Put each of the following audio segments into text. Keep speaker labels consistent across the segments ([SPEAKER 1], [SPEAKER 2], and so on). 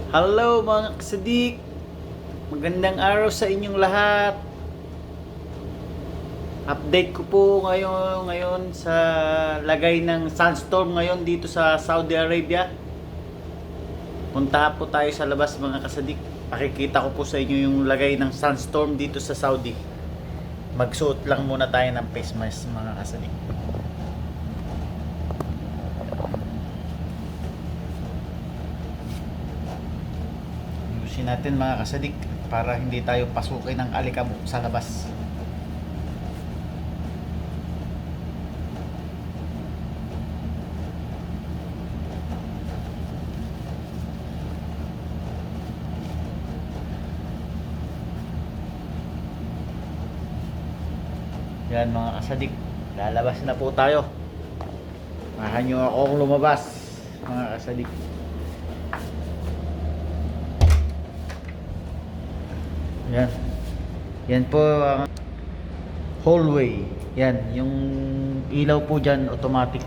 [SPEAKER 1] Hello mga kasadik, magandang araw sa inyong lahat. Update ko po ngayon sa lagay ng Sandstorm ngayon dito sa Saudi Arabia. Punta po tayo sa labas mga kasadik. Pakikita ko po sa inyo yung lagay ng Sandstorm dito sa Saudi. Magsuot lang muna tayo ng face mask mga kasadik. Natin mga kasadik para hindi tayo pasukin ng alikabok sa labas. Yan mga kasadik, lalabas na po tayo. Mahan nyo akong lumabas mga kasadik. Yan. Yan po ang hallway. Yan, yung ilaw po dyan automatic.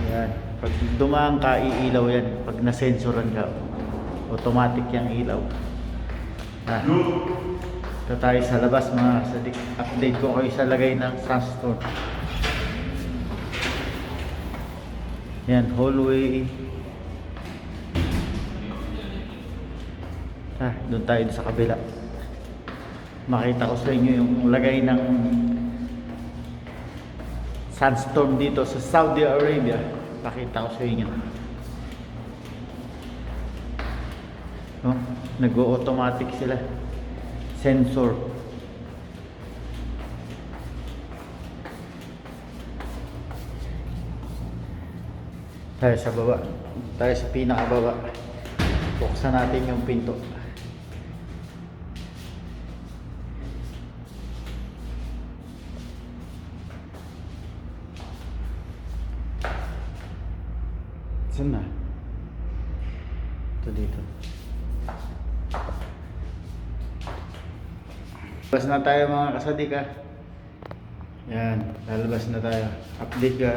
[SPEAKER 1] Yan. Pag dumaan ka, iilaw yan. Pag nasensoran ka, automatic yung ilaw. Ito tayo sa labas mga kasadik. Update ko kayo sa lagay ng Sandstorm. Yan, hallway. Doon tayo sa kabila. Makita ko sa inyo yung lagay ng Sandstorm dito sa Saudi Arabia. Pakita ko sa inyo. No? Nag-automatic sila. Sensor. Tayo sa baba. Tayo sa pinakababa. Buksan natin yung pinto. Saan na? Ito dito. Lalabas na tayo mga kasadik ha. Yan, lalabas na tayo. Update ka.